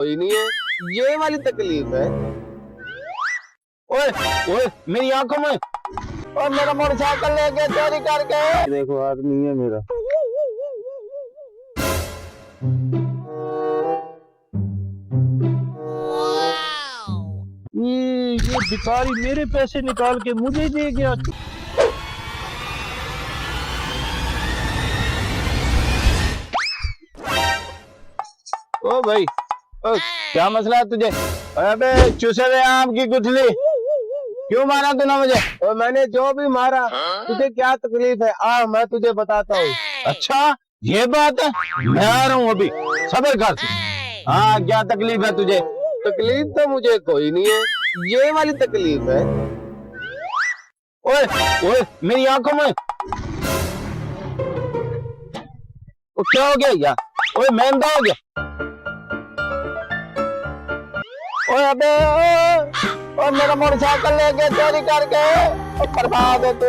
कोई नहीं है, ये वाली तकलीफ है। ओए ओए मेरी आंखों में, और मेरा मोटरसाइकिल लेके चोरी करके। देखो आदमी है मेरा। ये भिखारी मेरे पैसे निकाल के मुझे दे गया। ओ भाई, ओ, क्या मसला है तुझे? अबे चूसे हुए आम की गुठली, क्यों मारा तूने मुझे? और मैंने जो भी मारा, तुझे क्या तकलीफ है? आ मैं तुझे बताता हूँ। अच्छा ये बात है, मैं आ रहा हूँ अभी, सब्र कर। हाँ क्या तकलीफ है तुझे? तकलीफ तो मुझे कोई नहीं है, ये वाली तकलीफ है। ओए ओए मेरी आंखों में, वो क्या हो गया यार? ओए महंगा हो गया। ओए अबे और मेरा मोटरसाइकिल लेके चोरी करके बर्बाद है तू।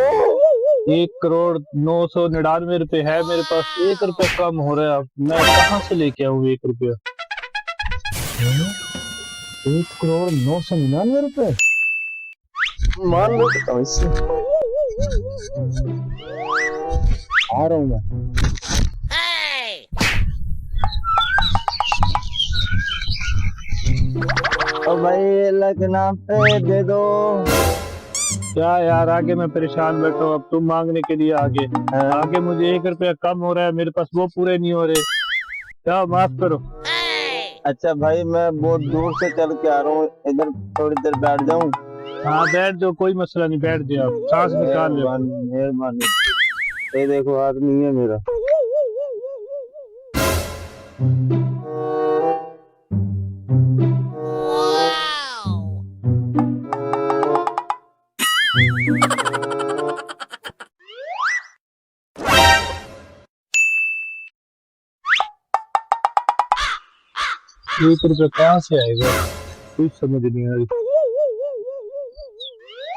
1,09,99 रुपए है मेरे पास, 1 रुपया कम हो रहा है। मैं कहाँ से लेके आऊँ 1 रुपया? 1,09,99 रुपए मान लो इससे आ रहा हूँ मैं। और भाई अल्लाह के नाम पे दे दो। क्या यार, आगे मैं परेशान बैठा हूँ, अब तुम मांगने के लिए आगे मुझे 1 रुपया कम हो रहा है मेरे पास, वो पूरे नहीं हो रहे। क्या माफ करो। अच्छा भाई मैं बहुत दूर से चल के आ रहा हूँ, इधर थोड़ी देर बैठ जाऊँ। हाँ बैठ जाओ, कोई मसला नहीं, बैठ जाओ, सांस निकाल लो। मेहरबानी। ये देखो आदमी है मेरा। एक रुपया कहाँ से आएगा, कुछ समझ नहीं आ रही।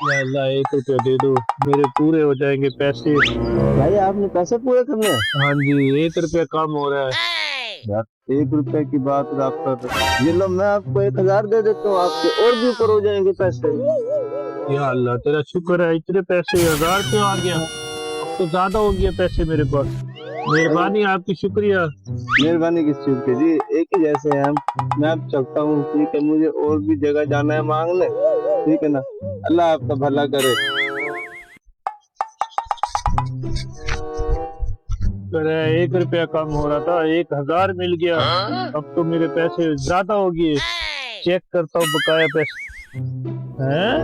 या अल्लाह 1 रुपया दे दो, मेरे पूरे हो जाएंगे पैसे। भाई आपने पैसे पूरे करने हैं? हाँ जी, 1 रुपया कम हो रहा है। यार 1 रुपए की बात आप कर रहे हैं। ये लो मैं आपको 1,000 दे देता हूँ, आपके और भी ऊपर हो जाएंगे पैसे। या अल्लाह तेरा शुक्र है, इतने पैसे 1000 क्यों आ गया? अब तो ज्यादा हो गया पैसे मेरे पास। मेहरबानी आपकी, शुक्रिया। मेहरबानी किस चीज की जी, एक ही जैसे हैं हम। मैं अब चलता हूँ, ठीक है, मुझे और भी जगह जाना है मांगने, ठीक है ना। अल्लाह आपका भला करे। अरे 1 रुपया कम हो रहा था, 1000 मिल गया। अब तो मेरे पैसे ज्यादा हो गए। चेक करता हूँ बकाया पैसे हैं।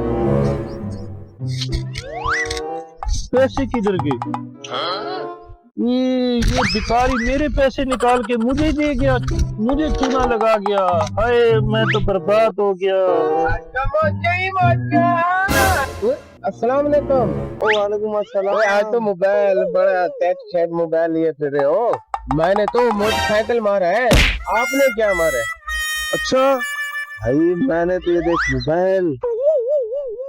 पैसे किधर गए? ये भिखारी मेरे पैसे निकाल के मुझे दे गया, मुझे चूना लगा गया। हाय मैं तो बर्बाद हो गया। अस्सलाम वालेकुम। वालेकुम अस्सलाम। आज तो मोबाइल बड़ा टेक मोबाइल लिए फिर रहे हो। मैंने तो मोटरसाइकिल मारा है, आपने क्या मारा है? अच्छा भाई मैंने तो ये देख मोबाइल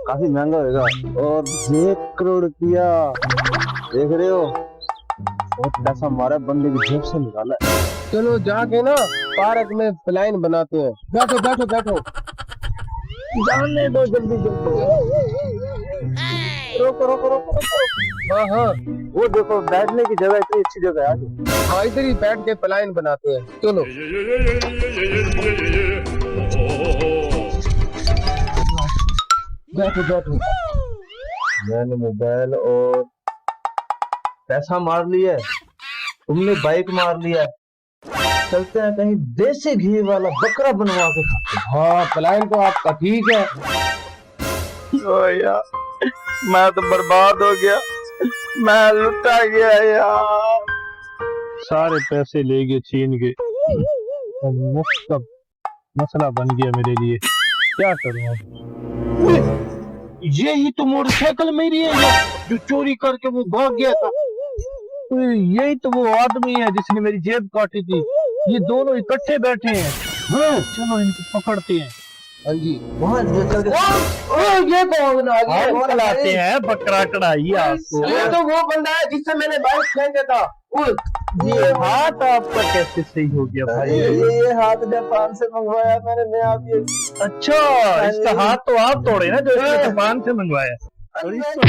काफी महंगा होगा, और 1 करोड़ रुपया देख रहे हो, बहुत पैसा हमारा बंदे की जेब से निकाला है। चलो जाके ना पार्क में प्लान बनाते हैं। बैठो बैठो बैठो। जाने दो जल्दी जल्दी। रोको रोको रोको रोको। हाँ हाँ, वो देखो बैठने की जगह, इतनी अच्छी जगह है। हाँ इधर ही बैठ के प्लान बनाते हैं, चलो। बैठो बैठो। मैंने मोबाइल और पैसा मार लिया, तुमने बाइक मार लिया। चलते हैं कहीं देसी घी वाला बकरा बनवा के खाते हैं। हाँ प्लान तो आपका ठीक है। ओ यार मैं तो बर्बाद हो गया, मैं लुटा गया यार। सारे पैसे ले गए छीन के, मुफ्त का मसला बन गया मेरे लिए। क्या करूं अब? यही तो मोटरसाइकिल मेरी है जो चोरी करके वो भाग गया था। यही तो वो आदमी है जिसने मेरी जेब काटी थी। ये दोनों इकट्ठे बैठे हैं। हाँ, चलो इनको पकड़ते हैं। हाँ जी, वहाँ ये कौन आ गया? कौन लाते हैं बकरा कढ़ाई आपको? ये तो वो बंदा है जिससे मैंने बाइक फेंका था। ये हाथ आपका कैसे सही हो गया भाई? ये हाथ जापान से मंगवाया मैंने नया भी। अच्छा, इसका हाथ तो आप तोड़े ना जो इसने जापान से मंगवाया। और इसको